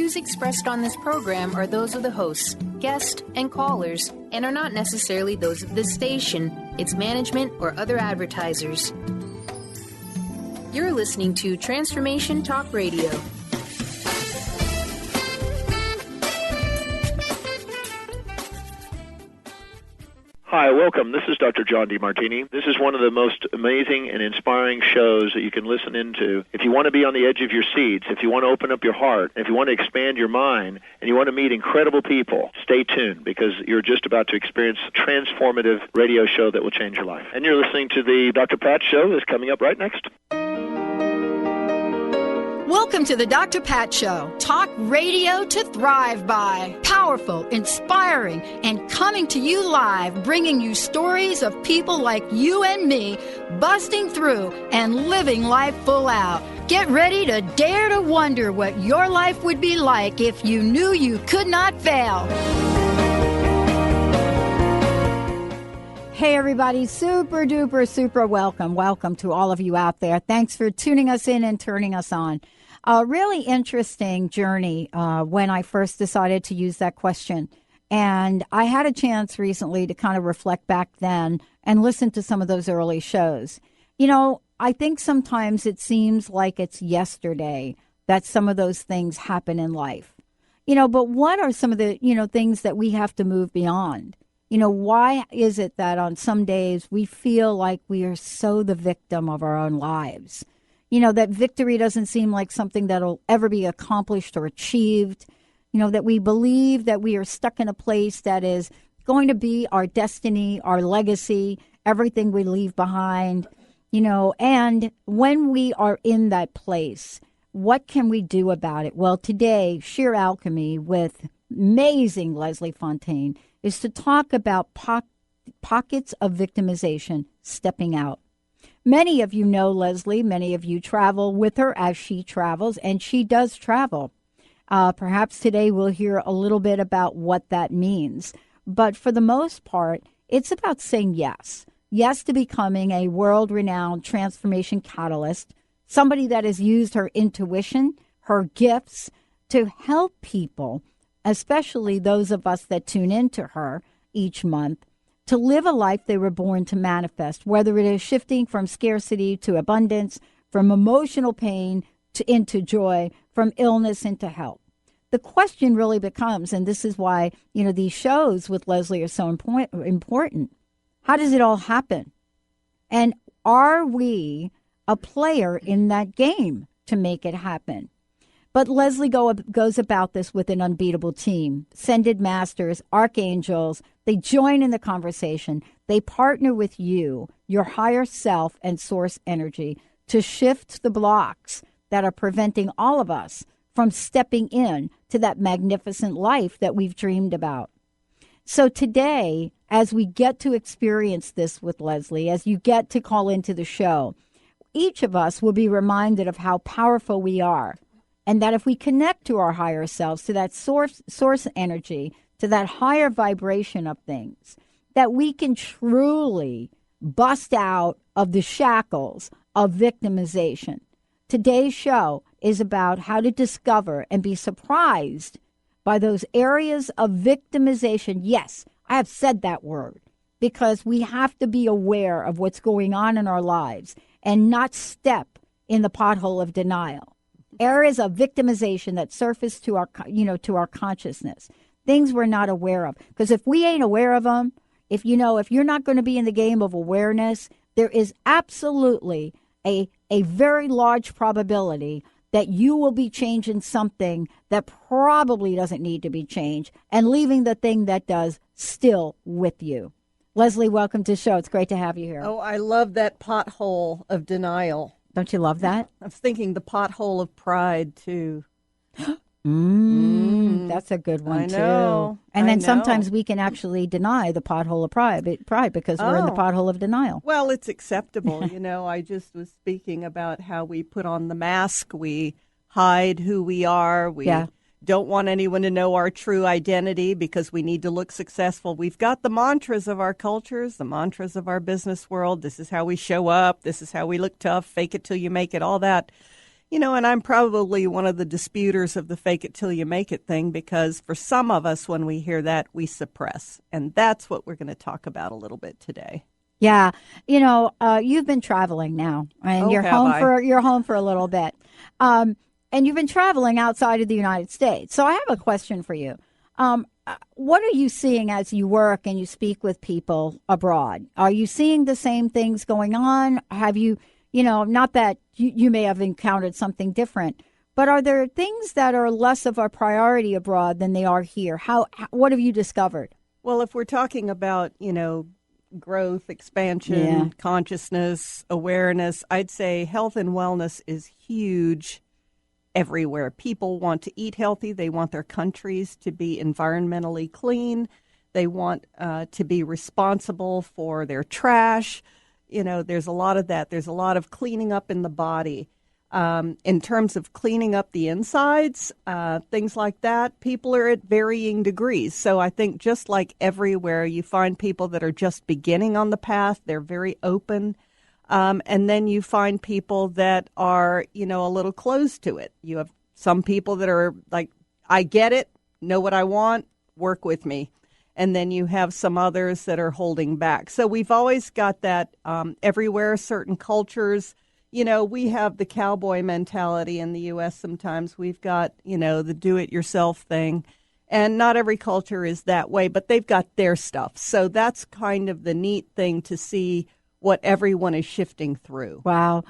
views expressed on this program are those of the hosts, guests, and callers, and are not necessarily those of this station, its management, or other advertisers. You're listening to Transformation Talk Radio. Hi, welcome. This is Dr. John DeMartini. This is one of the most amazing and inspiring shows that you can listen into. If you want to be on the edge of your seats, if you want to open up your heart, if you want to expand your mind, and you want to meet incredible people, stay tuned because you're just about to experience a transformative radio show that will change your life. And you're listening to the Dr. Pat Show that's coming up right next. Welcome to the Dr. Pat Show. Talk radio to thrive by. Powerful, inspiring, and coming to you live, bringing you stories of people like you and me, busting through and living life full out. Get ready to dare to wonder what your life would be like if you knew you could not fail. Hey, everybody. Super duper, super welcome. Welcome to all of you out there. Thanks for tuning us in and turning us on. A really interesting journey when I first decided to use that question. And I had a chance recently to kind of reflect back then and listen to some of those early shows. You know, I think sometimes it seems like it's yesterday that some of those things happen in life. You know, but what are some of the, things that we have to move beyond? You know, why is it that on some days we feel like we are so the victim of our own lives? You know, that victory doesn't seem like something that'll ever be accomplished or achieved. You know, that we believe that we are stuck in a place that is going to be our destiny, our legacy, everything we leave behind. You know, and when we are in that place, what can we do about it? Well, today, Sheer Alchemy with amazing Leslie Fonteyne is to talk about pockets of victimization, stepping out. Many of you know Leslie. Many of you travel with her as she travels, and she does travel. Perhaps today we'll hear a little bit about what that means. But for the most part, it's about saying yes. Yes to becoming a world-renowned transformation catalyst, somebody that has used her intuition, her gifts to help people, especially those of us that tune into her each month, to live a life they were born to manifest, whether it is shifting from scarcity to abundance, from emotional pain into joy, from illness into health. The question really becomes, and this is why, these shows with Leslie are so important. How does it all happen? And are we a player in that game to make it happen? But Leslie goes about this with an unbeatable team. Ascended masters, archangels, they join in the conversation. They partner with you, your higher self and source energy, to shift the blocks that are preventing all of us from stepping in to that magnificent life that we've dreamed about. So today, as we get to experience this with Leslie, as you get to call into the show, each of us will be reminded of how powerful we are. And that if we connect to our higher selves, to that source energy, to that higher vibration of things, that we can truly bust out of the shackles of victimization. Today's show is about how to discover and be surprised by those areas of victimization. Yes, I have said that word because we have to be aware of what's going on in our lives and not step in the pothole of denial. Areas of victimization that surface to our, to our consciousness, things we're not aware of. Because if we ain't aware of them, if you're not going to be in the game of awareness, there is absolutely a very large probability that you will be changing something that probably doesn't need to be changed and leaving the thing that does still with you. Leslie, welcome to the show. It's great to have you here. Oh, I love that pothole of denial. Don't you love that? I was thinking the pothole of pride, too. That's a good one, too. And then sometimes we can actually deny the pothole of pride because we're in the pothole of denial. Well, it's acceptable. I just was speaking about how we put on the mask. We hide who we are. We don't want anyone to know our true identity because we need to look successful. We've got the mantras of our cultures, the mantras of our business world. This is how we show up. This is how we look tough. Fake it till you make it, all that. And I'm probably one of the disputers of the fake it till you make it thing, because for some of us, when we hear that, we suppress. And that's what we're going to talk about a little bit today. Yeah. You've been traveling now, and you're home for a little bit. And you've been traveling outside of the United States. So I have a question for you. What are you seeing as you work and you speak with people abroad? Are you seeing the same things going on? Have you, not that you may have encountered something different, but are there things that are less of a priority abroad than they are here? What have you discovered? Well, if we're talking about, growth, expansion, consciousness, awareness, I'd say health and wellness is huge everywhere. People want to eat healthy. They want their countries to be environmentally clean. They want to be responsible for their trash. There's a lot of that. There's a lot of cleaning up in the body. In terms of cleaning up the insides, things like that, people are at varying degrees. So I think just like everywhere, you find people that are just beginning on the path. They're very open. And then you find people that are, a little closed to it. You have some people that are like, I get it, know what I want, work with me. And then you have some others that are holding back. So we've always got that everywhere, certain cultures. We have the cowboy mentality in the U.S. sometimes. We've got, the do-it-yourself thing. And not every culture is that way, but they've got their stuff. So that's kind of the neat thing to see what everyone is shifting through. Wow.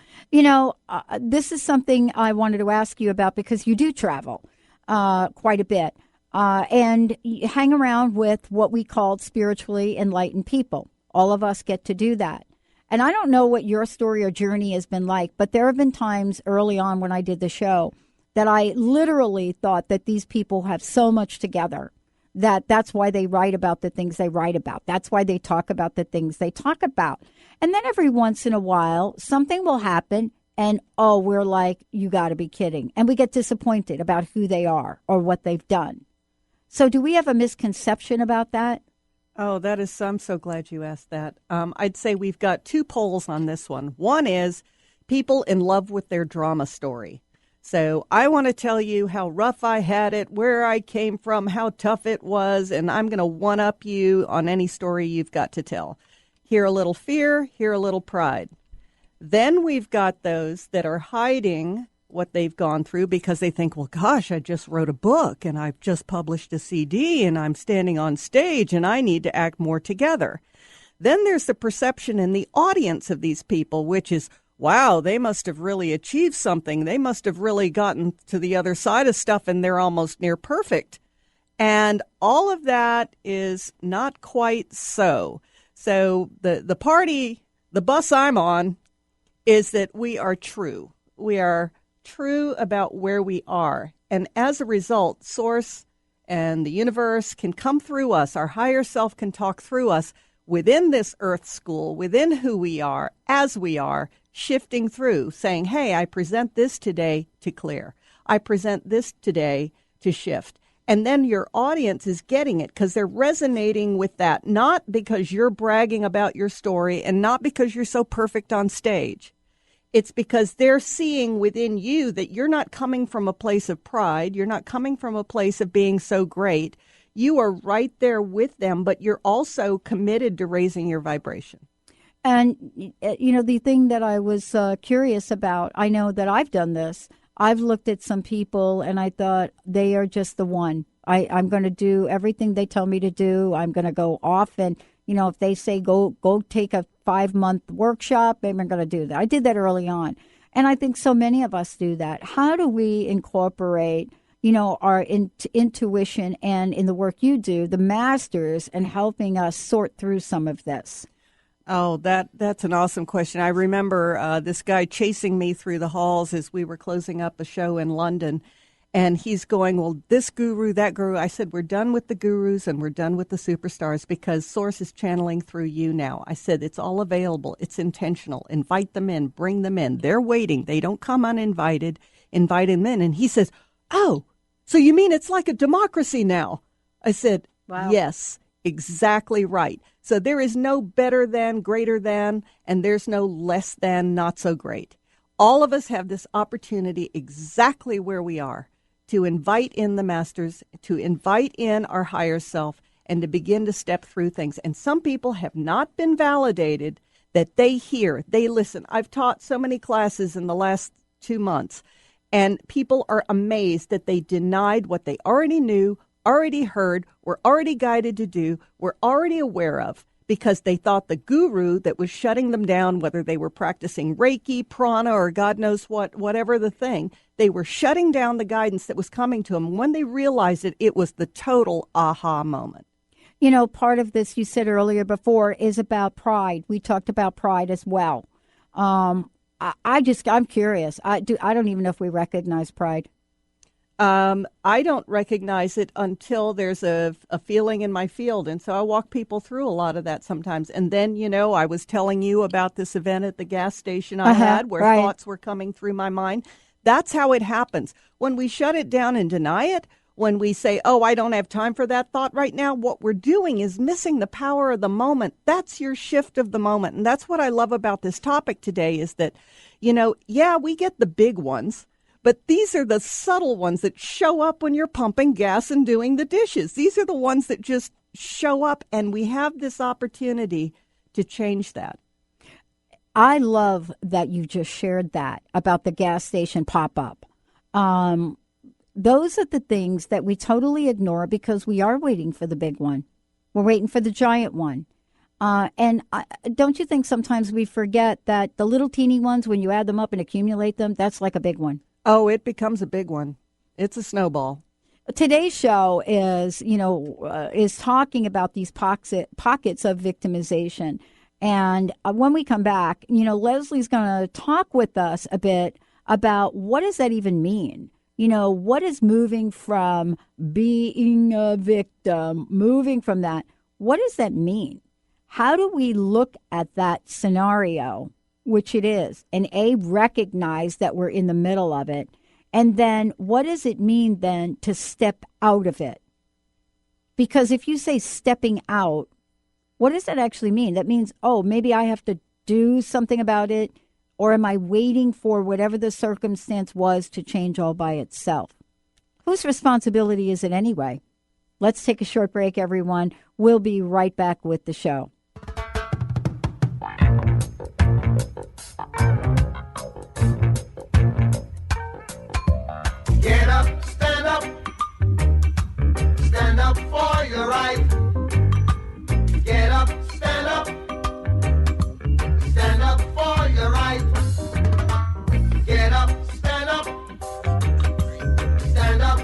This is something I wanted to ask you about because you do travel quite a bit. And you hang around with what we call spiritually enlightened people. All of us get to do that. And I don't know what your story or journey has been like, but there have been times early on when I did the show that I literally thought that these people have so much together that's why they write about the things they write about. That's why they talk about the things they talk about. And then every once in a while, something will happen and, we're like, you got to be kidding. And we get disappointed about who they are or what they've done. So do we have a misconception about that? Oh, I'm so glad you asked that. I'd say we've got two poles on this one. One is people in love with their drama story. So I want to tell you how rough I had it, where I came from, how tough it was, and I'm going to one-up you on any story you've got to tell. Here a little fear, here a little pride. Then we've got those that are hiding what they've gone through because they think, well, gosh, I just wrote a book and I've just published a CD and I'm standing on stage and I need to act more together. Then there's the perception in the audience of these people, which is, wow, they must have really achieved something. They must have really gotten to the other side of stuff and they're almost near perfect. And all of that is not quite so. So the bus I'm on is that we are true. We are true about where we are. And as a result, Source and the universe can come through us. Our higher self can talk through us within this earth school, within who we are, as we are, shifting through, saying, hey, I present this today to clear. I present this today to shift. And then your audience is getting it because they're resonating with that, not because you're bragging about your story and not because you're so perfect on stage. It's because they're seeing within you that you're not coming from a place of pride. You're not coming from a place of being so great. You are right there with them, but you're also committed to raising your vibration. And, the thing that I was curious about, I know that I've done this. I've looked at some people and I thought they are just the one. I'm going to do everything they tell me to do. I'm going to go off and, if they say go take a 5-month workshop, I'm going to do that. I did that early on. And I think so many of us do that. How do we incorporate, our intuition and in the work you do, the masters, and helping us sort through some of this? Oh, that's an awesome question. I remember this guy chasing me through the halls as we were closing up a show in London. And he's going, well, this guru, that guru. I said, we're done with the gurus and we're done with the superstars because Source is channeling through you now. I said, it's all available. It's intentional. Invite them in. Bring them in. They're waiting. They don't come uninvited. Invite them in. And he says, oh, so you mean it's like a democracy now? I said, wow. Yes, exactly right. So there is no better than, greater than, and there's no less than, not so great. All of us have this opportunity exactly where we are to invite in the masters, to invite in our higher self, and to begin to step through things. And some people have not been validated that they hear, they listen. I've taught so many classes in the last 2 months, and people are amazed that they denied what they already knew, already heard, were already guided to do, were already aware of, because they thought the guru that was shutting them down, whether they were practicing Reiki, prana, or God knows what, whatever the thing, they were shutting down the guidance that was coming to them. When they realized it, it was the total aha moment. You know, part of this you said earlier before is about pride. We talked about pride as well. I'm curious. I don't even know if we recognize pride. I don't recognize it until there's a feeling in my field. And so I walk people through a lot of that sometimes. And then, you know, I was telling you about this event at the gas station I had where thoughts were coming through my mind. That's how it happens. When we shut it down and deny it, when we say, oh, I don't have time for that thought right now, what we're doing is missing the power of the moment. That's your shift of the moment. And that's what I love about this topic today is that, you know, yeah, we get the big ones. But these are the subtle ones that show up when you're pumping gas and doing the dishes. These are the ones that just show up, and we have this opportunity to change that. I love that you just shared that about the gas station pop-up. Those are the things that we totally ignore because we are waiting for the big one. We're waiting for the giant one. And don't you think sometimes we forget that the little teeny ones, when you add them up and accumulate them, that's like a big one? Oh, it becomes a big one. It's a snowball. Today's show is, is talking about these pockets of victimization. And when we come back, Leslie's going to talk with us a bit about what does that even mean? What is moving from being a victim, moving from that? What does that mean? How do we look at that scenario, which it is, and recognize that we're in the middle of it? And then what does it mean then to step out of it? Because if you say stepping out, what does that actually mean? That means, oh, maybe I have to do something about it, or am I waiting for whatever the circumstance was to change all by itself? Whose responsibility is it anyway? Let's take a short break, everyone. We'll be right back with the show. Get up, stand up for your right. Get up, stand up for your right. Get up, stand up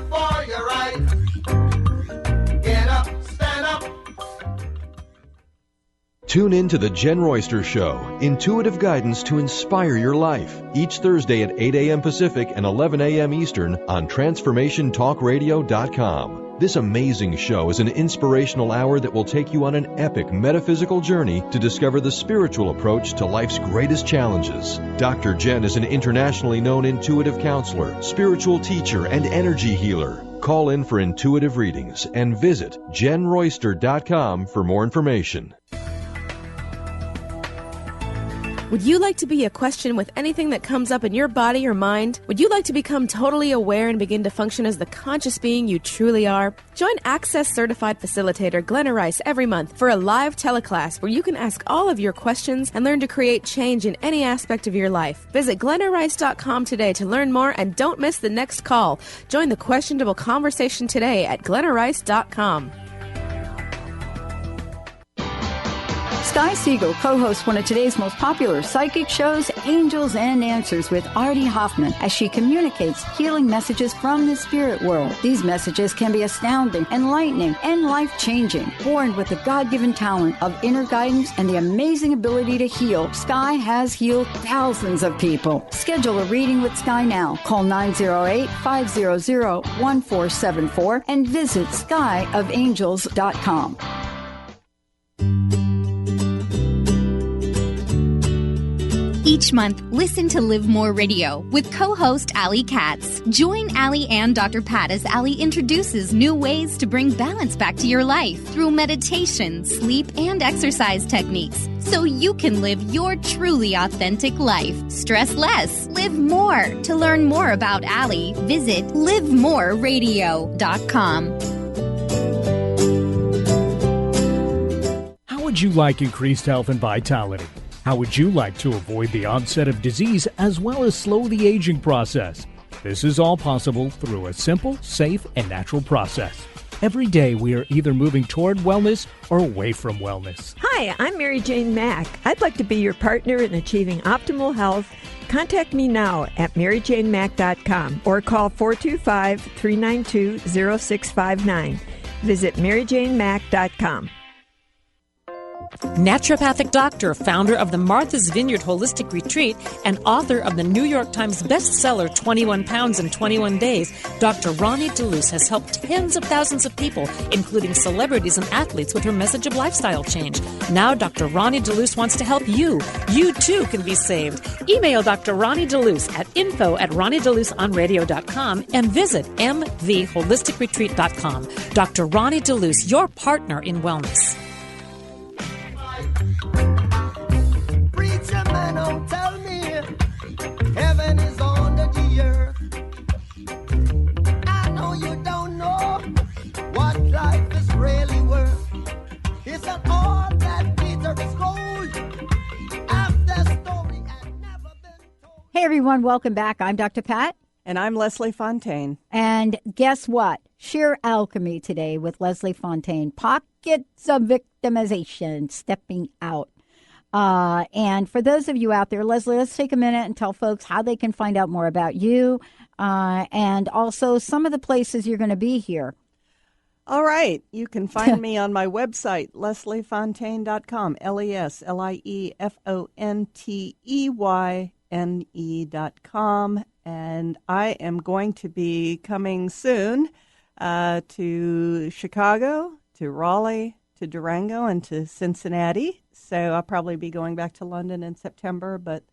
for your right. Get up, stand up. Tune in to The Jen Royster Show, intuitive guidance to inspire your life, each Thursday at 8 a.m. Pacific and 11 a.m. Eastern on TransformationTalkRadio.com. This amazing show is an inspirational hour that will take you on an epic metaphysical journey to discover the spiritual approach to life's greatest challenges. Dr. Jen is an internationally known intuitive counselor, spiritual teacher, and energy healer. Call in for intuitive readings and visit JenRoyster.com for more information. Would you like to be a question with anything that comes up in your body or mind? Would you like to become totally aware and begin to function as the conscious being you truly are? Join Access Certified Facilitator Glenna Rice every month for a live teleclass where you can ask all of your questions and learn to create change in any aspect of your life. Visit GlennaRice.com today to learn more and don't miss the next call. Join the questionable conversation today at GlennaRice.com. Sky Siegel co-hosts one of today's most popular psychic shows, Angels and Answers, with Artie Hoffman, as she communicates healing messages from the spirit world. These messages can be astounding, enlightening, and life-changing. Born with the God-given talent of inner guidance and the amazing ability to heal, Sky has healed thousands of people. Schedule a reading with Sky now. Call 908-500-1474 and visit skyofangels.com. Each month, listen to Live More Radio with co-host Allie Katz. Join Allie and Dr. Pat as Allie introduces new ways to bring balance back to your life through meditation, sleep, and exercise techniques, so you can live your truly authentic life. Stress less, live more. To learn more about Allie, visit livemoreradio.com. How would you like increased health and vitality? How would you like to avoid the onset of disease as well as slow the aging process? This is all possible through a simple, safe, and natural process. Every day we are either moving toward wellness or away from wellness. Hi, I'm Mary Jane Mack. I'd like to be your partner in achieving optimal health. Contact me now at maryjanemack.com or call 425-392-0659. Visit maryjanemack.com. Naturopathic doctor, founder of the Martha's Vineyard Holistic Retreat, and author of the New York Times bestseller 21 Pounds in 21 Days, Dr. Ronnie DeLuce has helped tens of thousands of people, including celebrities and athletes, with her message of lifestyle change. Now Dr. Ronnie DeLuce wants to help you. You too can be saved. Email Dr. Ronnie DeLuce at info@ronniedeluceonradio.com and visit mvholisticretreat.com. Dr. Ronnie DeLuce, your partner in wellness. Preacher man, don't tell me heaven is under the earth. I know you don't know what life is really worth. It's not all that glitter is gold. After story had never been told. Hey, everyone. Welcome back. I'm Dr. Pat. And I'm Leslie Fonteyne. And guess what? Sheer Alchemy today with Leslie Fonteyne. Pockets of Victimization, stepping out. And for those of you out there, Leslie, let's take a minute and tell folks how they can find out more about you and also some of the places you're going to be here. All right. You can find me on my website, lesliefonteyne.com, LeslieFonteyne.com. And I am going to be coming soon to Chicago, to Raleigh, to Durango, and to Cincinnati. So I'll probably be going back to London in September, but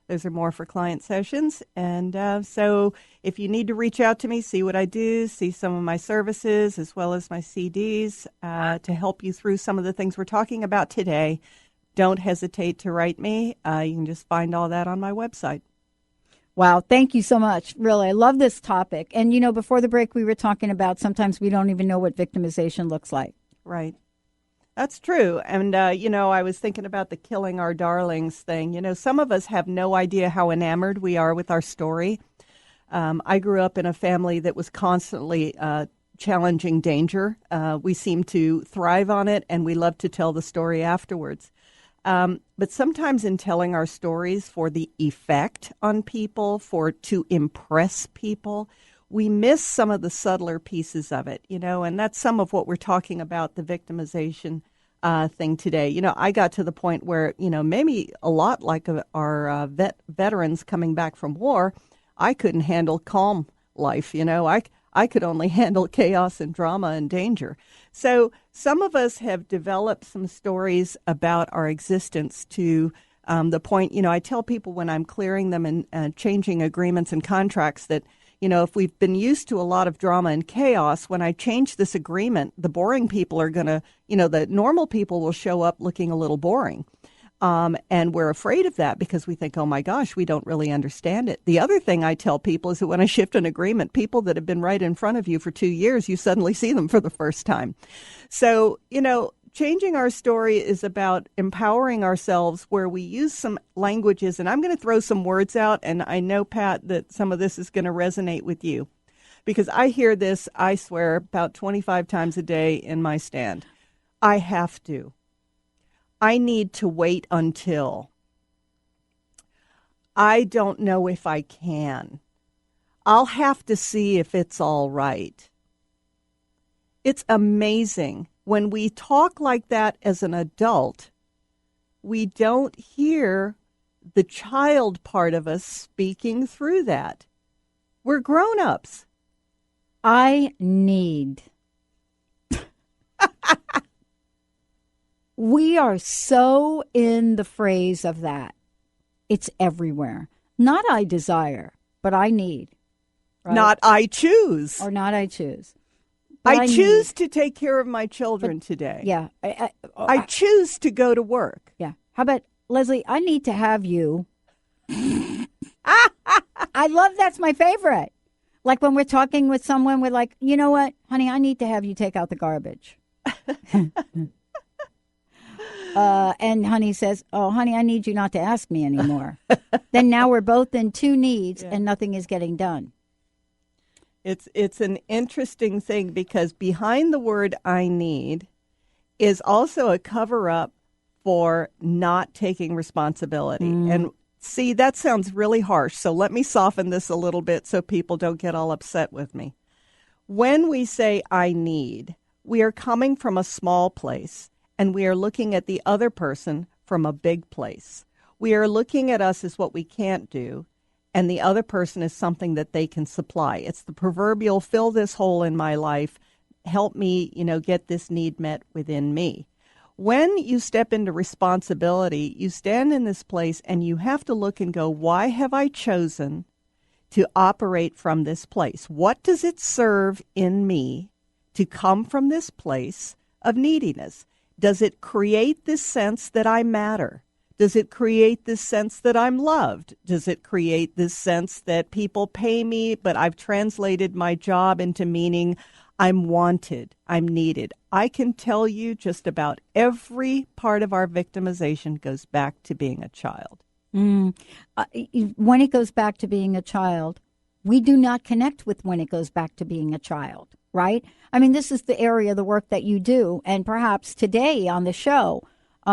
those are more for client sessions. And so if you need to reach out to me, see what I do, see some of my services as well as my CDs to help you through some of the things we're talking about today, don't hesitate to write me. You can just find all that on my website. Wow. Thank you so much. Really, I love this topic. And, you know, before the break, we were talking about sometimes we don't even know what victimization looks like. Right. That's true. And, you know, I was thinking about the killing our darlings thing. You know, some of us have no idea how enamored we are with our story. I grew up in a family that was constantly challenging danger. We seem to thrive on it, and we love to tell the story afterwards. But sometimes in telling our stories for the effect on people, to impress people, we miss some of the subtler pieces of it, you know, and that's some of what we're talking about, the victimization thing today. You know, I got to the point where, you know, maybe a lot like our veterans coming back from war, I couldn't handle calm life, you know. I could only handle chaos and drama and danger. So some of us have developed some stories about our existence to the point, you know, I tell people when I'm clearing them and changing agreements and contracts that, you know, if we've been used to a lot of drama and chaos, when I change this agreement, the boring people are going to, you know, the normal people will show up looking a little boring. And we're afraid of that because we think, oh, my gosh, we don't really understand it. The other thing I tell people is that when I shift an agreement, people that have been right in front of you for 2 years, you suddenly see them for the first time. So, you know, changing our story is about empowering ourselves where we use some languages. And I'm going to throw some words out. And I know, Pat, that some of this is going to resonate with you because I hear this, I swear, about 25 times a day in my stand. I have to. I need to wait until. I don't know if I can. I'll have to see if it's all right. It's amazing. When we talk like that as an adult, we don't hear the child part of us speaking through that. We're grown-ups. I need. We are so in the phrase of that. It's everywhere. Not I desire, but I need. Right? Not I choose. Or not I choose. I choose to take care of my children today. Yeah. I choose to go to work. Yeah. How about, Leslie, I need to have you. I love that's my favorite. Like when we're talking with someone, we're like, you know what, honey, I need to have you take out the garbage. And honey says, oh, honey, I need you not to ask me anymore. Then now we're both in two needs and nothing is getting done. It's an interesting thing because behind the word I need is also a cover-up for not taking responsibility. And see, that sounds really harsh. So let me soften this a little bit so people don't get all upset with me. When we say I need, we are coming from a small place and we are looking at the other person from a big place. We are looking at us as what we can't do, and the other person is something that they can supply. It's the proverbial fill this hole in my life, help me, get this need met within me. When you step into responsibility, you stand in this place and you have to look and go, why have I chosen to operate from this place? What does it serve in me to come from this place of neediness? Does it create this sense that I matter? Does it create this sense that I'm loved? Does it create this sense that people pay me, but I've translated my job into meaning I'm wanted, I'm needed? I can tell you just about every part of our victimization goes back to being a child. When it goes back to being a child, we do not connect with when it goes back to being a child, right? I mean, this is the area of the work that you do. And perhaps today on the show,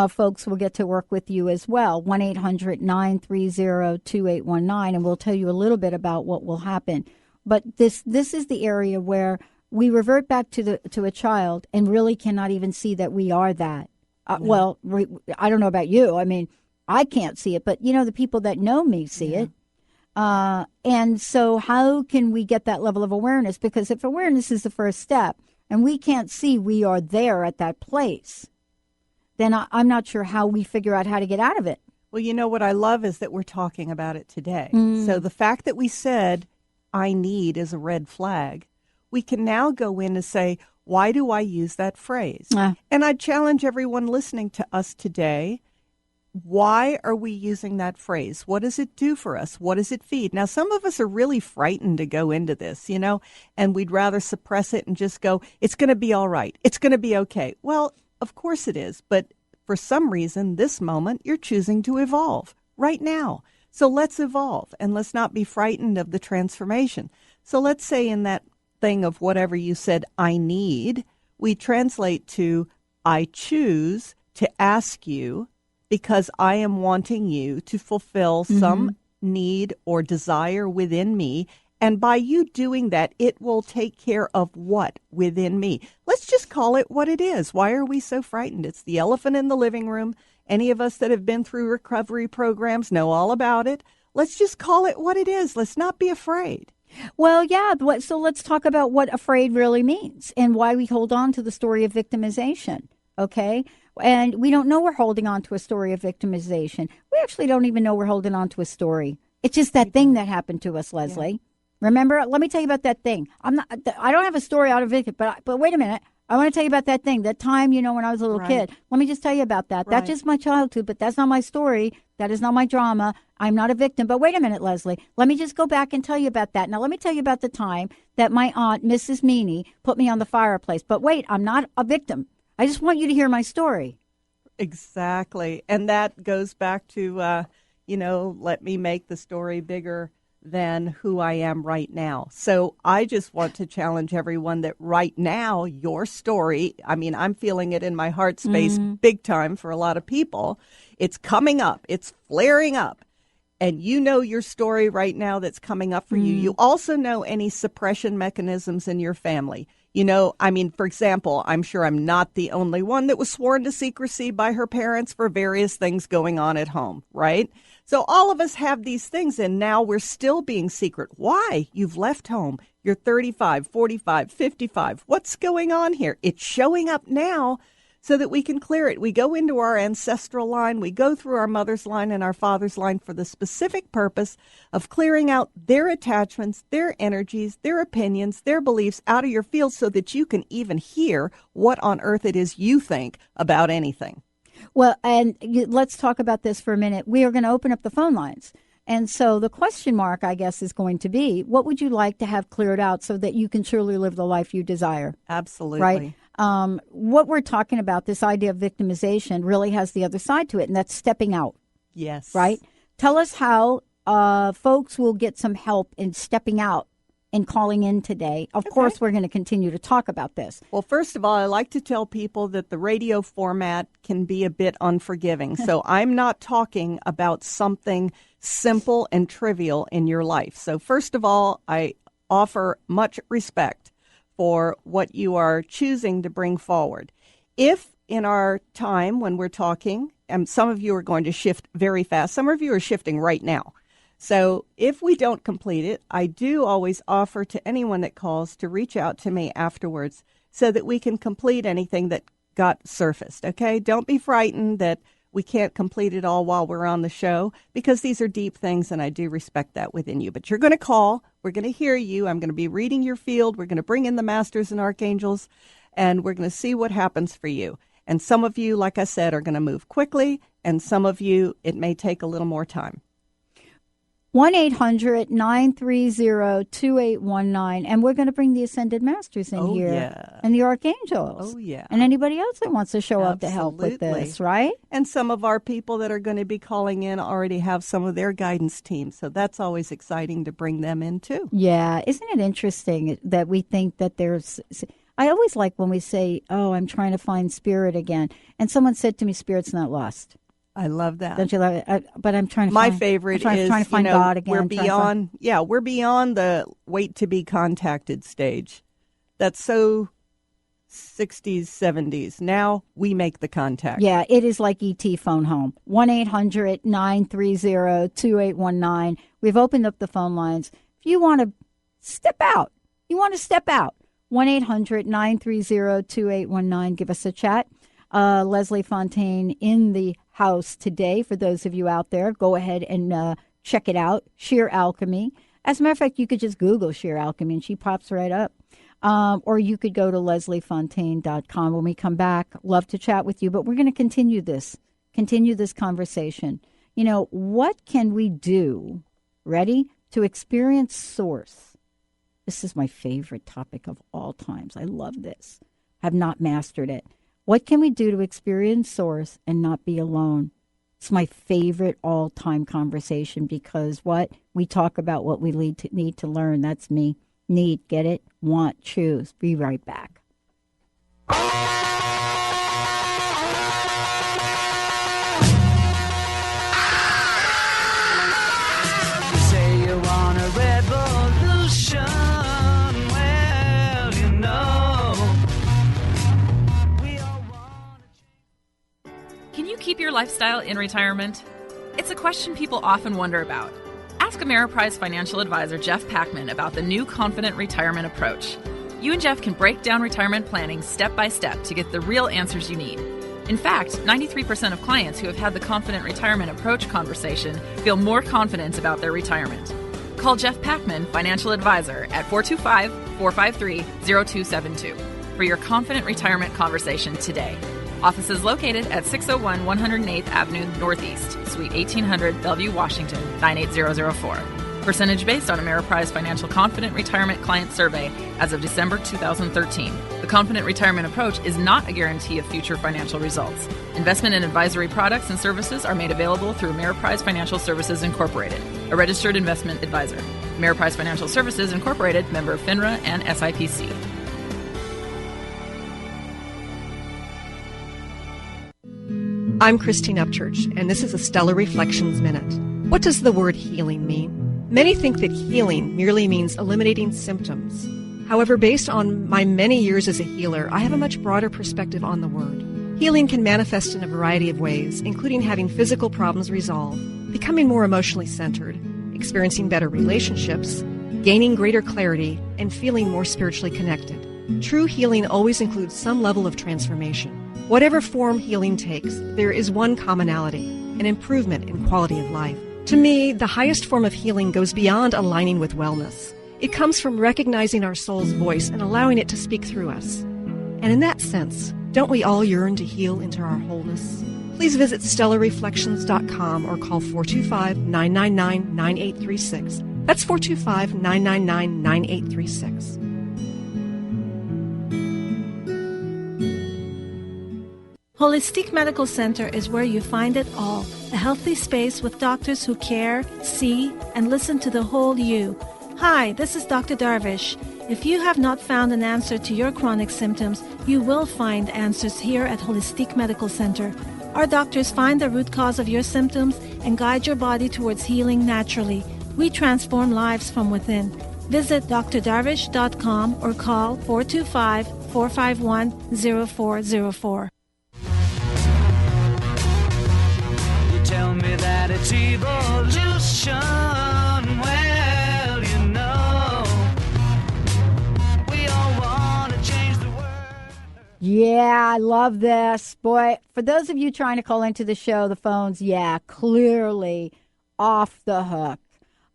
folks will get to work with you as well. 1-800-930-2819, and we'll tell you a little bit about what will happen. But this is the area where we revert back to a child and really cannot even see that we are that. Well, I don't know about you. I mean, I can't see it, but, the people that know me see it. And so how can we get that level of awareness? Because if awareness is the first step and we can't see we are there at that place, then I'm not sure how we figure out how to get out of it. Well, what I love is that we're talking about it today. So the fact that we said, I need is a red flag, we can now go in and say, why do I use that phrase? And I challenge everyone listening to us today, why are we using that phrase? What does it do for us? What does it feed? Now, some of us are really frightened to go into this, and we'd rather suppress it and just go, it's going to be all right. It's going to be okay. Well, of course it is. But for some reason, this moment, you're choosing to evolve right now. So let's evolve and let's not be frightened of the transformation. So let's say in that thing of whatever you said, I need, we translate to, I choose to ask you because I am wanting you to fulfill some need or desire within me. And by you doing that, it will take care of what within me? Let's just call it what it is. Why are we so frightened? It's the elephant in the living room. Any of us that have been through recovery programs know all about it. Let's just call it what it is. Let's not be afraid. Well, yeah. So let's talk about what afraid really means and why we hold on to the story of victimization. Okay. And we don't know we're holding on to a story of victimization. We actually don't even know we're holding on to a story. It's just that thing that happened to us, Leslie. Yeah. Remember, let me tell you about that thing. I don't have a story out of it, but wait a minute. I want to tell you about that thing, that time, when I was a little kid. Let me just tell you about that. That's just my childhood, but that's not my story. That is not my drama. I'm not a victim. But wait a minute, Leslie. Let me just go back and tell you about that. Now, let me tell you about the time that my aunt, Mrs. Meany, put me on the fireplace. But wait, I'm not a victim. I just want you to hear my story. Exactly. And that goes back to, let me make the story bigger than who I am right now. So I just want to challenge everyone that right now, your story, I'm feeling it in my heart space big time for a lot of people. It's coming up. It's flaring up. And your story right now that's coming up for you. You also know any suppression mechanisms in your family. For example, I'm sure I'm not the only one that was sworn to secrecy by her parents for various things going on at home, right? So all of us have these things, and now we're still being secret. Why? You've left home. You're 35, 45, 55. What's going on here? It's showing up now. so that we can clear it. We go into our ancestral line, we go through our mother's line and our father's line for the specific purpose of clearing out their attachments, their energies, their opinions, their beliefs out of your field so that you can even hear what on earth it is you think about anything. Well, and let's talk about this for a minute. We are going to open up the phone lines. And so the question mark, I guess, is going to be, what would you like to have cleared out so that you can truly live the life you desire? Absolutely. Right? What we're talking about, this idea of victimization, really has the other side to it, and that's stepping out. Yes. Right? Tell us how folks will get some help in stepping out and calling in today. Of course, we're going to continue to talk about this. Well, first of all, I like to tell people that the radio format can be a bit unforgiving. So I'm not talking about something simple and trivial in your life. So first of all, I offer much respect for what you are choosing to bring forward. If in our time when we're talking, and some of you are going to shift very fast, some of you are shifting right now. So if we don't complete it, I do always offer to anyone that calls to reach out to me afterwards so that we can complete anything that got surfaced, okay? Don't be frightened that we can't complete it all while we're on the show, because these are deep things, and I do respect that within you. But you're going to call. We're going to hear you. I'm going to be reading your field. We're going to bring in the masters and archangels, and we're going to see what happens for you. And some of you, like I said, are going to move quickly, and some of you, it may take a little more time. 1-800-930-2819. And we're going to bring the Ascended Masters in here. Yeah. And the Archangels. Oh, yeah. And anybody else that wants to show up to help with this, right? And some of our people that are going to be calling in already have some of their guidance teams. So that's always exciting to bring them in, too. Yeah. Isn't it interesting that we think that there's... I always like when we say, oh, I'm trying to find spirit again. And someone said to me, spirit's not lost. I love that. Don't you love it? But I'm trying to My find... favorite I'm is, trying to find God again. We're beyond, we're beyond the wait to be contacted stage. That's so 60s, 70s. Now we make the contact. Yeah, it is like E.T. phone home. 1-800-930-2819. We've opened up the phone lines. If you want to step out, 1-800-930-2819. Give us a chat. Leslie Fonteyne in the house today. For those of you out there, go ahead and check it out. Sheer Alchemy. As a matter of fact, you could just Google Sheer Alchemy and she pops right up. Or you could go to lesliefontaine.com. When we come back, love to chat with you. But we're going to continue this conversation. You know, what can we do, ready, to experience source? This is my favorite topic of all times. I love this. Have not mastered it. What can we do to experience source and not be alone? It's my favorite all-time conversation because what? We talk about what we need to learn. That's me. Need, get it? Want, choose. Be right back. You say you want a revolution. Well, you know. Can you keep your lifestyle in retirement? It's a question people often wonder about. Ask Ameriprise financial advisor Jeff Packman about the new Confident Retirement Approach. You and Jeff can break down retirement planning step by step to get the real answers you need. In fact, 93% of clients who have had the Confident Retirement Approach conversation feel more confident about their retirement. Call Jeff Packman, financial advisor, at 425-453-0272 for your Confident Retirement conversation today. Office is located at 601 108th Avenue Northeast, Suite 1800, Bellevue, Washington, 98004. Percentage based on Ameriprise Financial Confident Retirement Client Survey as of December 2013. The Confident Retirement Approach is not a guarantee of future financial results. Investment and advisory products and services are made available through Ameriprise Financial Services Incorporated, a registered investment advisor. Ameriprise Financial Services Incorporated, member of FINRA and SIPC. I'm Christine Upchurch, and this is a Stellar Reflections Minute. What does the word healing mean? Many think that healing merely means eliminating symptoms. However, based on my many years as a healer, I have a much broader perspective on the word. Healing can manifest in a variety of ways, including having physical problems resolved, becoming more emotionally centered, experiencing better relationships, gaining greater clarity, and feeling more spiritually connected. True healing always includes some level of transformation. Whatever form healing takes, there is one commonality, an improvement in quality of life. To me, the highest form of healing goes beyond aligning with wellness. It comes from recognizing our soul's voice and allowing it to speak through us. And in that sense, don't we all yearn to heal into our wholeness? Please visit stellarreflections.com or call 425-999-9836. That's 425-999-9836. Holistic Medical Center is where you find it all. A healthy space with doctors who care, see, and listen to the whole you. Hi, this is Dr. Darvish. If you have not found an answer to your chronic symptoms, you will find answers here at Holistic Medical Center. Our doctors find the root cause of your symptoms and guide your body towards healing naturally. We transform lives from within. Visit drdarvish.com or call 425-451-0404. You tell me that it's evolution. Well, you know, we all want to change the world. Yeah, I love this. Boy, for those of you trying to call into the show, the phone's, clearly off the hook.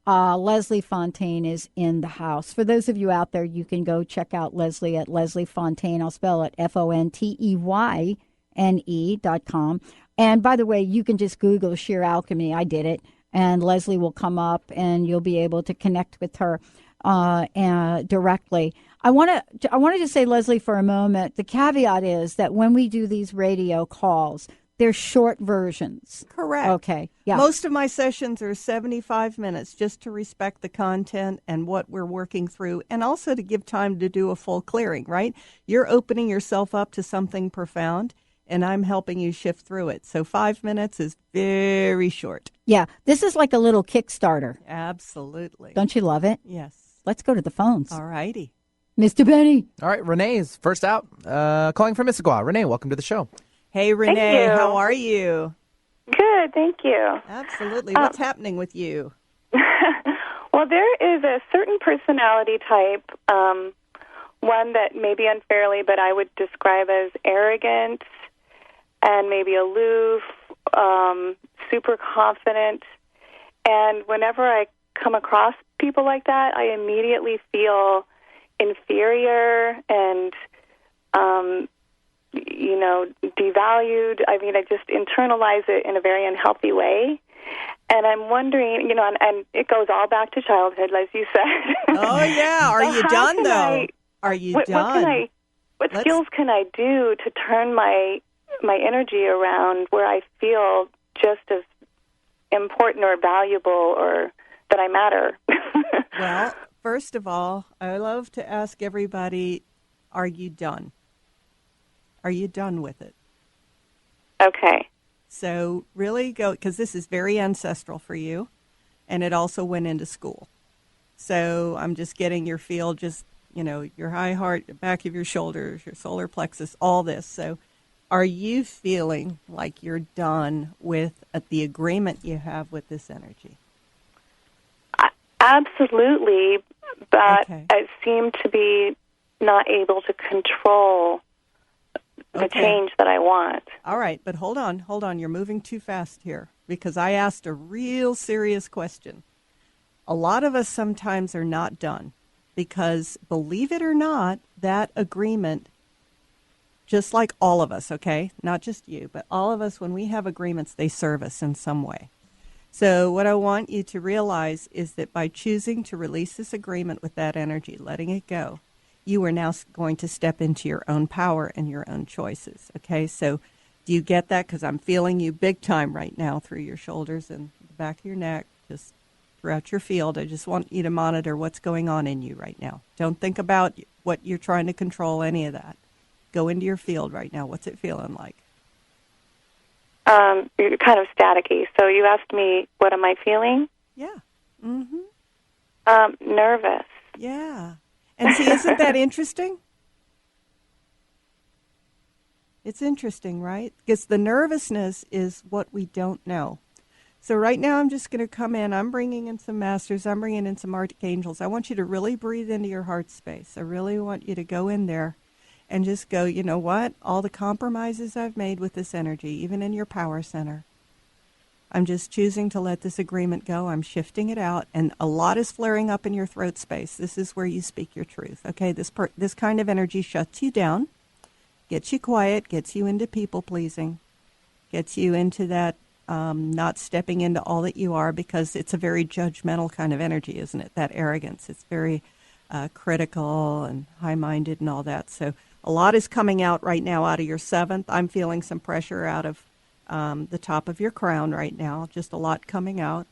Leslie Fonteyne is in the house. For those of you out there, you can go check out Leslie at Leslie Fonteyne. I'll spell it FONTEYNE.com. And by the way, you can just Google Sheer Alchemy. I did it. And Leslie will come up and you'll be able to connect with her directly. I wanted to say, Leslie, for a moment, the caveat is that when we do these radio calls, they're short versions. Correct. Okay. Yeah. Most of my sessions are 75 minutes just to respect the content and what we're working through, and also to give time to do a full clearing, right? You're opening yourself up to something profound, and I'm helping you shift through it. So 5 minutes is very short. Yeah. This is like a little Kickstarter. Absolutely. Don't you love it? Yes. Let's go to the phones. All righty. Mr. Benny. All right. Renee is first out, calling from Mississauga. Renee, welcome to the show. Hey, Renee, how are you? Good, thank you. Absolutely. What's happening with you? Well, there is a certain personality type, one that maybe unfairly, but I would describe as arrogant and maybe aloof, super confident. And whenever I come across people like that, I immediately feel inferior and devalued. I mean, I just internalize it in a very unhealthy way. And I'm wondering, and it goes all back to childhood, as you said. Oh, yeah. Are you done, though? Are you done? What skills can I do to turn my energy around where I feel just as important or valuable or that I matter? Well, first of all, I love to ask everybody, are you done? Are you done with it? Okay. So really go, because this is very ancestral for you, and it also went into school. So I'm just getting your feel, just, your high heart, the back of your shoulders, your solar plexus, all this. So are you feeling like you're done with the agreement you have with this energy? Absolutely, but I seem to be not able to control the change that I want. All right, but hold on. You're moving too fast here because I asked a real serious question. A lot of us sometimes are not done because, believe it or not, that agreement, just like all of us, okay, not just you, but all of us, when we have agreements, they serve us in some way. So what I want you to realize is that by choosing to release this agreement with that energy, letting it go, you are now going to step into your own power and your own choices, okay? So do you get that? Because I'm feeling you big time right now through your shoulders and the back of your neck, just throughout your field. I just want you to monitor what's going on in you right now. Don't think about what you're trying to control, any of that. Go into your field right now. What's it feeling like? You're kind of staticky. So you asked me, what am I feeling? Yeah. Mm-hmm. Nervous. Yeah. And see, isn't that interesting? It's interesting, right? Because the nervousness is what we don't know. So right now I'm just going to come in. I'm bringing in some masters. I'm bringing in some archangels. I want you to really breathe into your heart space. I really want you to go in there and just go, you know what? All the compromises I've made with this energy, even in your power center, I'm just choosing to let this agreement go. I'm shifting it out, and a lot is flaring up in your throat space. This is where you speak your truth, okay? This kind of energy shuts you down, gets you quiet, gets you into people-pleasing, gets you into that not stepping into all that you are, because it's a very judgmental kind of energy, isn't it? That arrogance. It's very critical and high-minded and all that. So a lot is coming out right now out of your seventh. I'm feeling some pressure out of the top of your crown right now, just a lot coming out.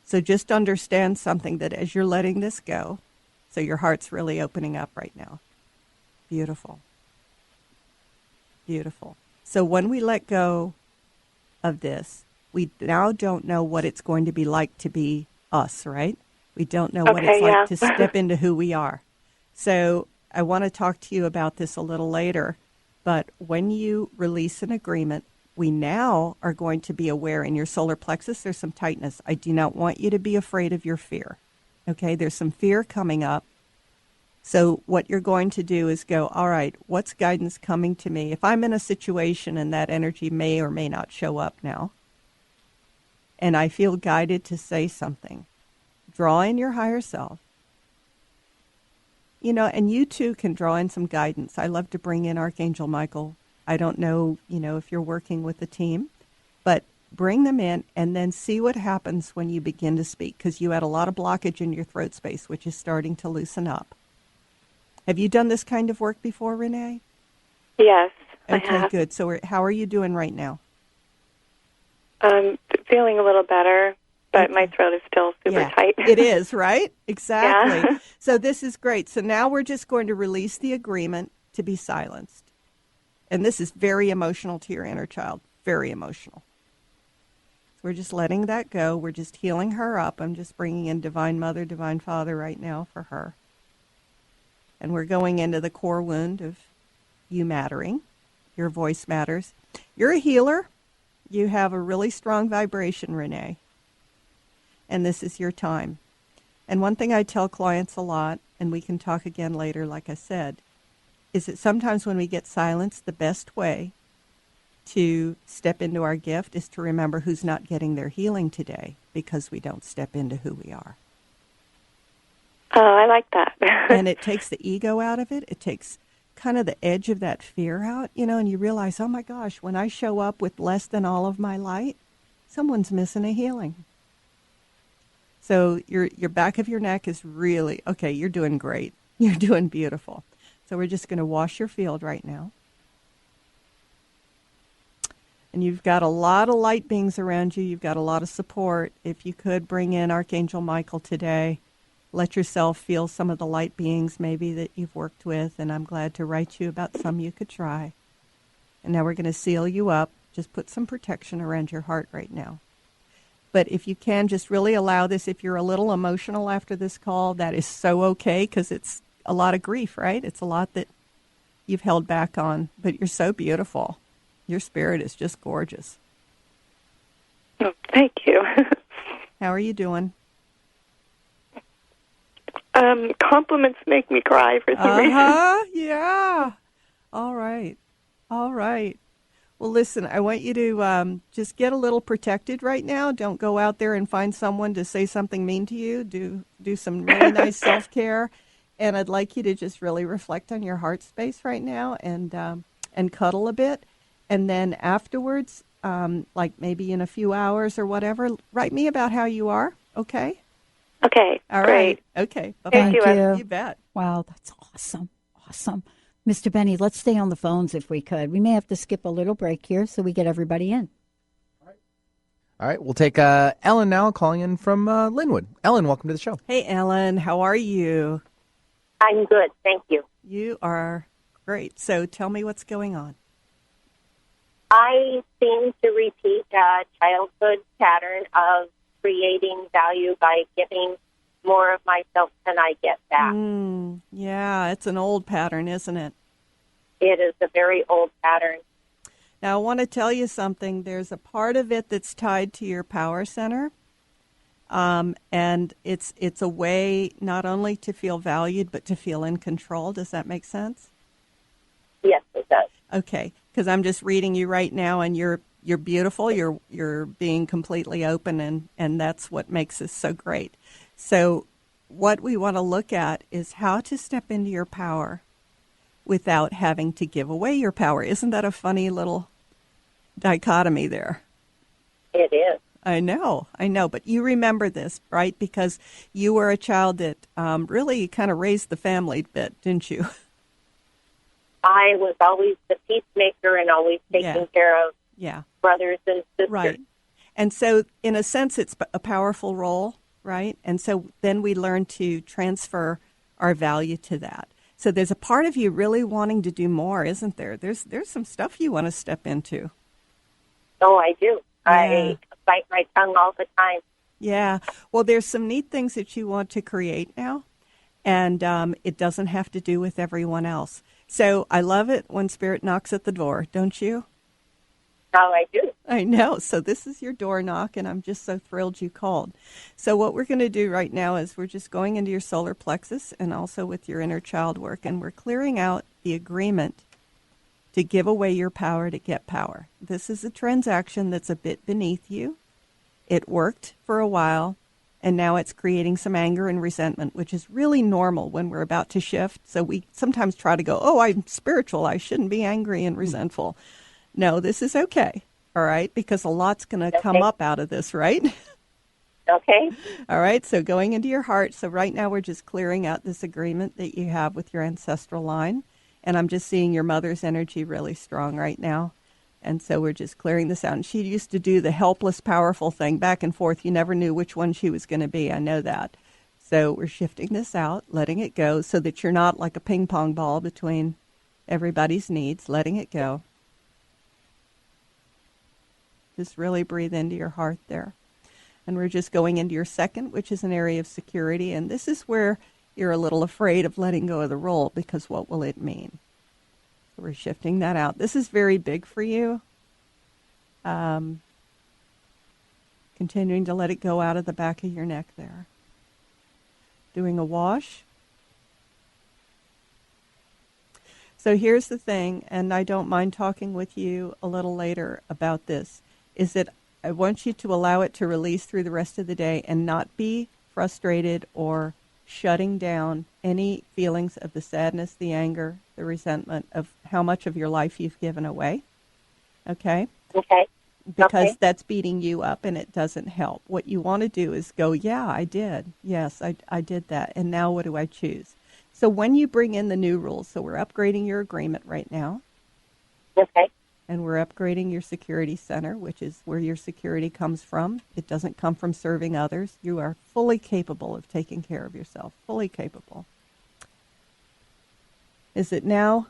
So just understand something, that as you're letting this go, so your heart's really opening up right now. Beautiful. Beautiful. So when we let go of this, we now don't know what it's going to be like to be us, right? We don't know what it's like to step into who we are. So I want to talk to you about this a little later. But when you release an agreement, we now are going to be aware. In your solar plexus, there's some tightness. I do not want you to be afraid of your fear. Okay, there's some fear coming up. So what you're going to do is go, all right, what's guidance coming to me? If I'm in a situation and that energy may or may not show up now, and I feel guided to say something, draw in your higher self. You know, and you too can draw in some guidance. I love to bring in Archangel Michael. I don't know, if you're working with a team, but bring them in and then see what happens when you begin to speak, because you had a lot of blockage in your throat space, which is starting to loosen up. Have you done this kind of work before, Renee? Yes, okay, I have. Good. So how are you doing right now? I'm feeling a little better, but my throat is still super tight. It is, right? Exactly. Yeah. So this is great. So now we're just going to release the agreement to be silenced. And this is very emotional to your inner child, very emotional. So we're just letting that go. We're just healing her up. I'm just bringing in Divine Mother, Divine Father right now for her. And we're going into the core wound of you mattering. Your voice matters. You're a healer. You have a really strong vibration, Renee. And this is your time. And one thing I tell clients a lot, and we can talk again later, like I said, is that sometimes when we get silenced, the best way to step into our gift is to remember who's not getting their healing today, because we don't step into who we are. Oh, I like that. And it takes the ego out of it. It takes kind of the edge of that fear out, and you realize, oh my gosh, when I show up with less than all of my light, someone's missing a healing. So your back of your neck is really, okay, you're doing great. You're doing beautiful. So we're just going to wash your field right now. And you've got a lot of light beings around you. You've got a lot of support. If you could bring in Archangel Michael today, let yourself feel some of the light beings maybe that you've worked with. And I'm glad to write you about some you could try. And now we're going to seal you up. Just put some protection around your heart right now. But if you can, just really allow this. If you're a little emotional after this call, that is so okay, because it's a lot of grief, right? It's a lot that you've held back on, but you're so beautiful. Your spirit is just gorgeous. Oh, thank you. How are you doing? Compliments make me cry for some reason. Yeah. All right. Well, listen, I want you to just get a little protected right now. Don't go out there and find someone to say something mean to you. Do some really nice self-care. And I'd like you to just really reflect on your heart space right now and cuddle a bit. And then afterwards, like maybe in a few hours or whatever, write me about how you are, okay? Okay, all great. Right. Okay. Bye-bye. Thank you. You bet. Wow, that's awesome. Mr. Benny, let's stay on the phones if we could. We may have to skip a little break here so we get everybody in. All right, we'll take Ellen now, calling in from Linwood. Ellen, welcome to the show. Hey, Ellen, how are you? I'm good, thank you. You are great. So tell me what's going on. I seem to repeat a childhood pattern of creating value by giving more of myself than I get back. Yeah, it's an old pattern, isn't it? It is a very old pattern. Now, I want to tell you something. There's a part of it that's tied to your power center. And it's a way not only to feel valued, but to feel in control. Does that make sense? Yes, it does. Okay, because I'm just reading you right now, and you're beautiful. You're being completely open, and that's what makes this so great. So what we want to look at is how to step into your power without having to give away your power. Isn't that a funny little dichotomy there? It is. I know. But you remember this, right? Because you were a child that really kind of raised the family a bit, didn't you? I was always the peacemaker and always taking care of brothers and sisters. Right. And so, in a sense, it's a powerful role, right? And so then we learn to transfer our value to that. So there's a part of you really wanting to do more, isn't there? There's some stuff you want to step into. Oh, I do. Yeah. I bite my tongue all the time. Yeah. Well, there's some neat things that you want to create now, and it doesn't have to do with everyone else. So I love it when Spirit knocks at the door, don't you? Oh, I do. I know. So this is your door knock, and I'm just so thrilled you called. So what we're going to do right now is we're just going into your solar plexus and also with your inner child work, and we're clearing out the agreement to give away your power to get power. This is a transaction that's a bit beneath you. It worked for a while, and now it's creating some anger and resentment, which is really normal when we're about to shift. So we sometimes try to go, oh, I'm spiritual. I shouldn't be angry and resentful. No, this is okay, all right, because a lot's going to come up out of this, right? Okay. All right, so going into your heart. So right now we're just clearing out this agreement that you have with your ancestral line, and I'm just seeing your mother's energy really strong right now. And so we're just clearing this out. And she used to do the helpless, powerful thing back and forth. You never knew which one she was going to be. I know that. So we're shifting this out, letting it go so that you're not like a ping pong ball between everybody's needs, letting it go. Just really breathe into your heart there. And we're just going into your second, which is an area of security. And this is where you're a little afraid of letting go of the role because what will it mean? So we're shifting that out. This is very big for you. Continuing to let it go out of the back of your neck there. Doing a wash. So here's the thing, and I don't mind talking with you a little later about this, is that I want you to allow it to release through the rest of the day and not be frustrated or shutting down any feelings of the sadness, the anger, the resentment of how much of your life you've given away. Okay? Okay. Because that's beating you up and it doesn't help. What you want to do is go, yeah, I did. Yes, I did that. And now what do I choose? So when you bring in the new rules, so we're upgrading your agreement right now. Okay. And we're upgrading your security center, which is where your security comes from. It doesn't come from serving others. You are fully capable of taking care of yourself, fully capable. Is it now?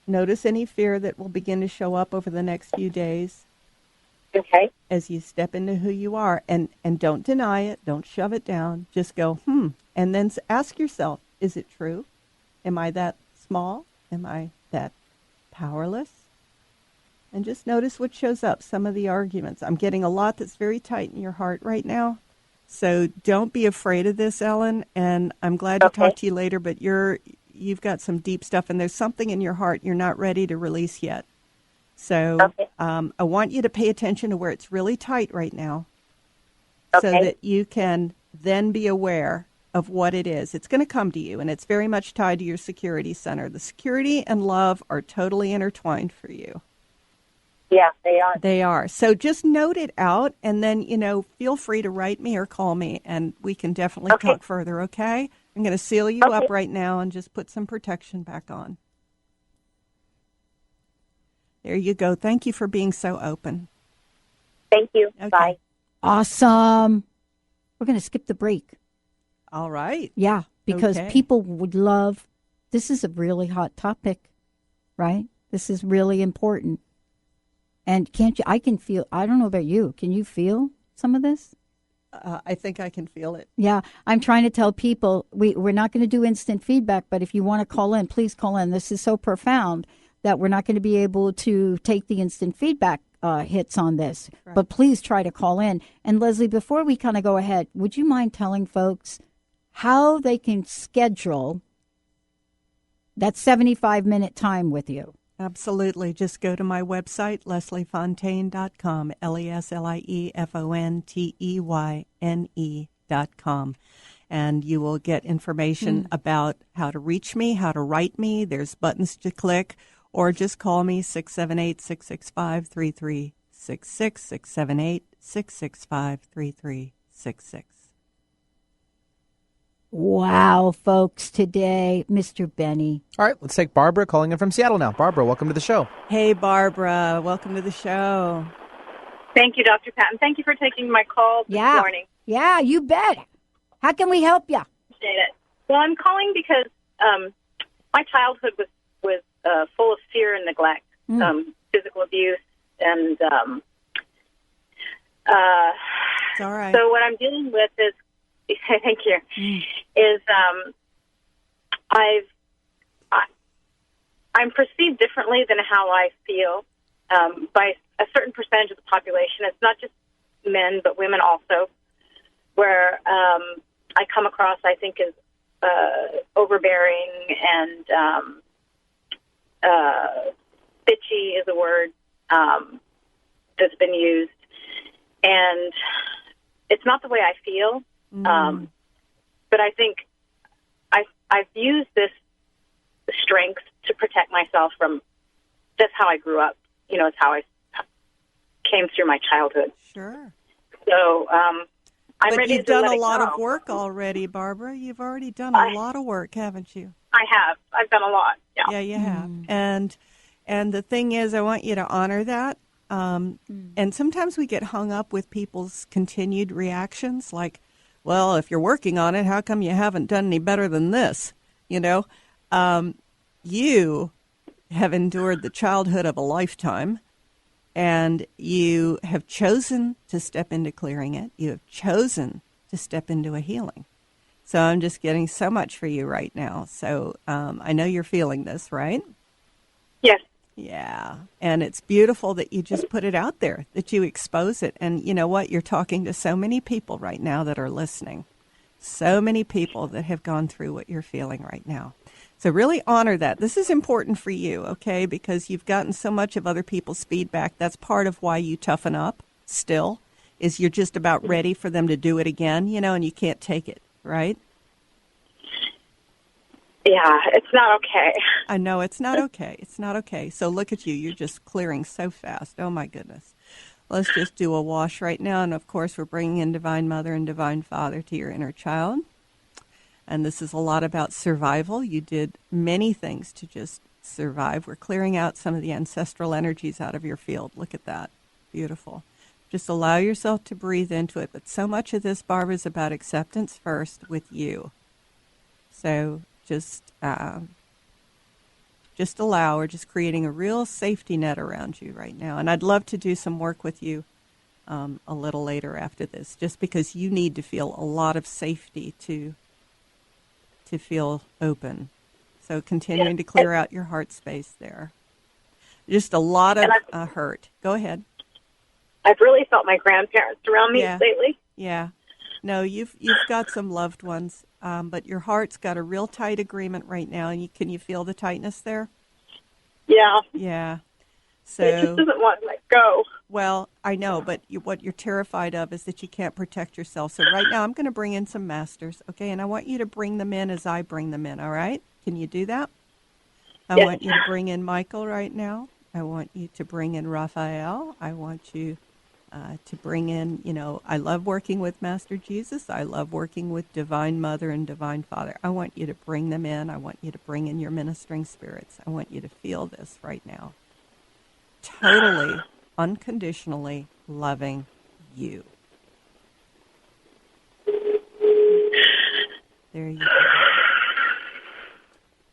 Notice any fear that will begin to show up over the next few days. Okay. As you step into who you are. And don't deny it. Don't shove it down. Just go, And then ask yourself, is it true? Am I that small? Am I that powerless? And just notice what shows up, some of the arguments. I'm getting a lot that's very tight in your heart right now. So don't be afraid of this, Ellen. And I'm glad to talk to you later, but you've got some deep stuff, and there's something in your heart you're not ready to release yet. So I want you to pay attention to where it's really tight right now so that you can then be aware of what it is. It's going to come to you, and it's very much tied to your security center. The security and love are totally intertwined for you. Yeah, they are. They are. So just note it out, and then, feel free to write me or call me, and we can definitely talk further, okay? I'm going to seal you up right now and just put some protection back on. There you go. Thank you for being so open. Thank you. Okay. Bye. Awesome. We're going to skip the break. All right. Yeah, because people would love, this is a really hot topic, right? This is really important. And I can feel, I don't know about you, can you feel some of this? I think I can feel it. Yeah, I'm trying to tell people, we're not going to do instant feedback, but if you want to call in, please call in. This is so profound that we're not going to be able to take the instant feedback hits on this. Right. But please try to call in. And Leslie, before we kind of go ahead, would you mind telling folks how they can schedule that 75-minute time with you? Absolutely. Just go to my website, lesliefonteyne.com, LeslieFonteyne.com. And you will get information about how to reach me, how to write me. There's buttons to click, or just call me 678-665-3366, 678-665-3366. Wow, folks, today, Mr. Benny. All right, let's take Barbara calling in from Seattle now. Barbara, welcome to the show. Hey, Barbara. Welcome to the show. Thank you, Dr. Patton. Thank you for taking my call this morning. Yeah, you bet. How can we help you? Appreciate it. Well, I'm calling because my childhood was full of fear and neglect, physical abuse, and it's all right. So what I'm dealing with is, thank you, is I'm perceived differently than how I feel by a certain percentage of the population. It's not just men, but women also, where I come across, I think, as overbearing and bitchy is a word that's been used. And it's not the way I feel, but I think I've used this strength to protect myself from, that's how I grew up. You know, it's how I came through my childhood. Sure. So I'm but ready you've to done let a it lot go. of work already, Barbara. You've already done a lot of work, haven't you? I have. I've done a lot. Yeah, yeah, you have. And the thing is, I want you to honor that. And sometimes we get hung up with people's continued reactions, like, well, if you're working on it, how come you haven't done any better than this? You know, you have endured the childhood of a lifetime. And you have chosen to step into clearing it. You have chosen to step into a healing. So I'm just getting so much for you right now. So I know you're feeling this, right? Yes. Yeah. And it's beautiful that you just put it out there, that you expose it. And you know what? You're talking to so many people right now that are listening. So many people that have gone through what you're feeling right now. So really honor that. This is important for you, okay, because you've gotten so much of other people's feedback. That's part of why you toughen up still, is you're just about ready for them to do it again, you know, and you can't take it, right? Yeah, it's not okay. I know, it's not okay. It's not okay. So look at you. You're just clearing so fast. Oh, my goodness. Let's just do a wash right now. And, of course, we're bringing in Divine Mother and Divine Father to your inner child. And this is a lot about survival. You did many things to just survive. We're clearing out some of the ancestral energies out of your field. Look at that. Beautiful. Just allow yourself to breathe into it. But so much of this, Barbara, is about acceptance first with you. So just allow, or just creating a real safety net around you right now. And I'd love to do some work with you a little later after this, just because you need to feel a lot of safety to feel open. So continuing to clear out your heart space there. Just a lot of hurt. Go ahead. I've really felt my grandparents around me lately. Yeah. No, you've got some loved ones, but your heart's got a real tight agreement right now. And can you feel the tightness there? Yeah. Yeah. So it just doesn't want to let go. Well, I know, but what you're terrified of is that you can't protect yourself. So right now I'm going to bring in some masters, okay? And I want you to bring them in as I bring them in, all right? Can you do that? I want you to bring in Michael right now. I want you to bring in Raphael. I want you to bring in, you know, I love working with Master Jesus. I love working with Divine Mother and Divine Father. I want you to bring them in. I want you to bring in your ministering spirits. I want you to feel this right now. Totally, unconditionally loving you. There you go.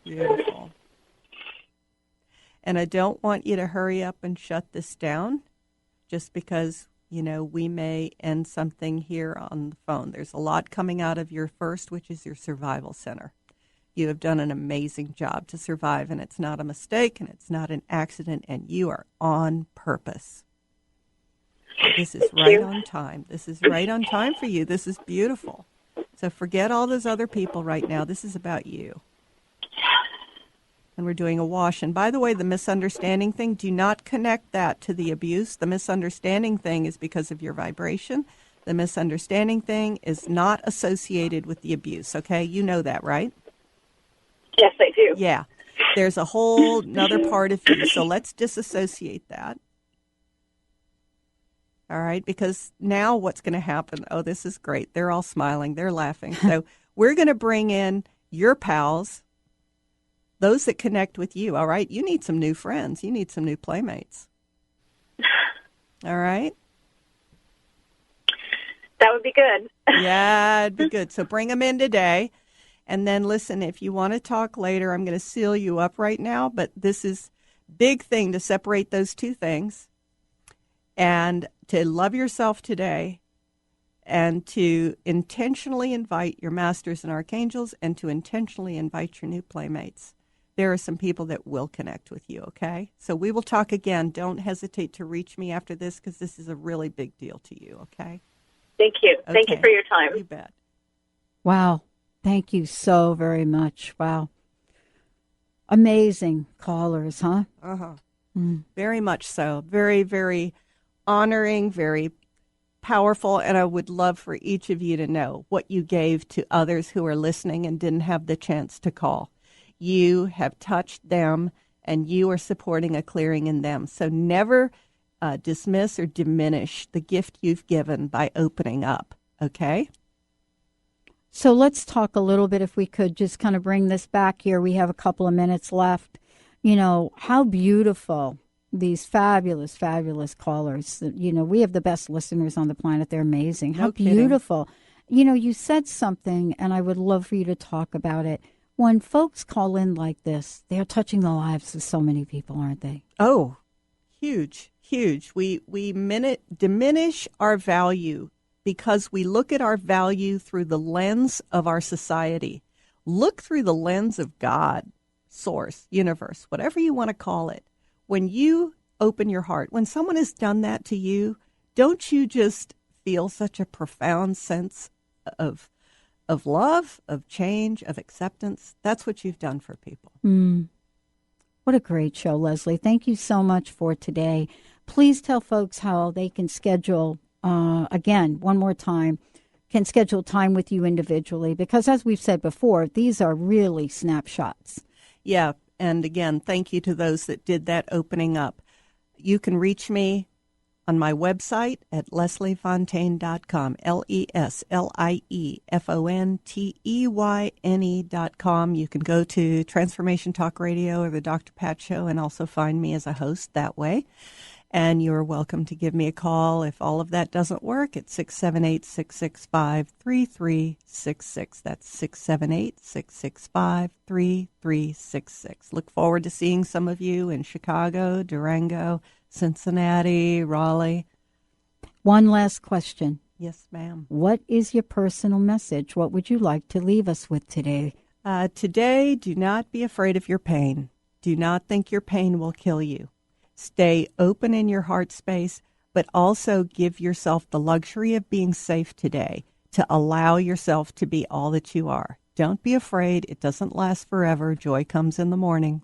Beautiful. And I don't want you to hurry up and shut this down just because, you know, we may end something here on the phone. There's a lot coming out of your first, which is your survival center. You have done an amazing job to survive, and it's not a mistake, and it's not an accident, and you are on purpose. This is right on time. This is right on time for you. This is beautiful. So forget all those other people right now. This is about you. And we're doing a wash. And by the way, the misunderstanding thing, do not connect that to the abuse. The misunderstanding thing is because of your vibration. The misunderstanding thing is not associated with the abuse, okay? You know that, right? Yes, I do. Yeah. There's a whole another part of you. So let's disassociate that. All right, because now what's going to happen? Oh, this is great. They're all smiling. They're laughing. So we're going to bring in your pals, those that connect with you. All right, you need some new friends. You need some new playmates. All right? That would be good. Yeah, it'd be good. So bring them in today. And then listen, if you want to talk later, I'm going to seal you up right now. But this is big thing to separate those two things. And to love yourself today, and to intentionally invite your masters and archangels, and to intentionally invite your new playmates. There are some people that will connect with you, okay? So we will talk again. Don't hesitate to reach me after this, because this is a really big deal to you, okay? Thank you. Okay. Thank you for your time. You bet. Wow. Thank you so very much. Wow. Amazing callers, huh? Uh-huh. Very much so. Very, very honoring, very powerful, and I would love for each of you to know what you gave to others who are listening and didn't have the chance to call. You have touched them, and you are supporting a clearing in them. So never dismiss or diminish the gift you've given by opening up, okay? So let's talk a little bit, if we could, just kind of bring this back here. We have a couple of minutes left. You know, how beautiful. These fabulous, fabulous callers. You know, we have the best listeners on the planet. They're amazing. How beautiful. You know, you said something, and I would love for you to talk about it. When folks call in like this, they're touching the lives of so many people, aren't they? Oh, huge, huge. We diminish our value because we look at our value through the lens of our society. Look through the lens of God, source, universe, whatever you want to call it. When you open your heart, when someone has done that to you, don't you just feel such a profound sense of love, of change, of acceptance? That's what you've done for people. What a great show, Leslie. Thank you so much for today. Please tell folks how they can schedule, again, one more time, can schedule time with you individually, because as we've said before, these are really snapshots. Yeah. And again, thank you to those that did that opening up. You can reach me on my website at lesliefonteyne.com, LeslieFonteyne.com. You can go to Transformation Talk Radio or the Dr. Pat Show and also find me as a host that way. And you're welcome to give me a call. If all of that doesn't work, it's 678-665-3366. That's 678-665-3366. Look forward to seeing some of you in Chicago, Durango, Cincinnati, Raleigh. One last question. Yes, ma'am. What is your personal message? What would you like to leave us with today? Today, do not be afraid of your pain. Do not think your pain will kill you. Stay open in your heart space, but also give yourself the luxury of being safe today to allow yourself to be all that you are. Don't be afraid. It doesn't last forever. Joy comes in the morning.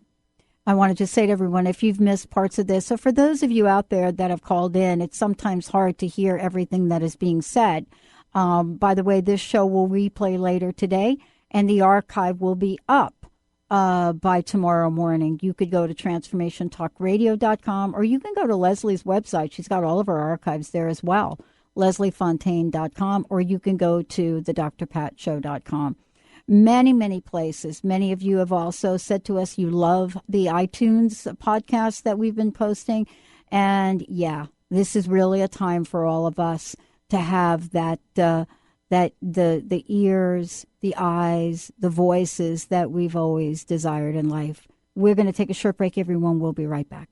I want to just say to everyone, if you've missed parts of this, so for those of you out there that have called in, it's sometimes hard to hear everything that is being said. By the way, this show will replay later today, and the archive will be up by tomorrow morning. You could go to transformationtalkradio.com, or you can go to Leslie's website. She's got all of her archives there as well, lesliefonteyne.com, or you can go to thedrpatshow.com. Many, many places. Many of you have also said to us you love the iTunes podcast that we've been posting. And yeah, this is really a time for all of us to have that the ears, the eyes, the voices that we've always desired in life. We're going to take a short break, everyone. We'll be right back.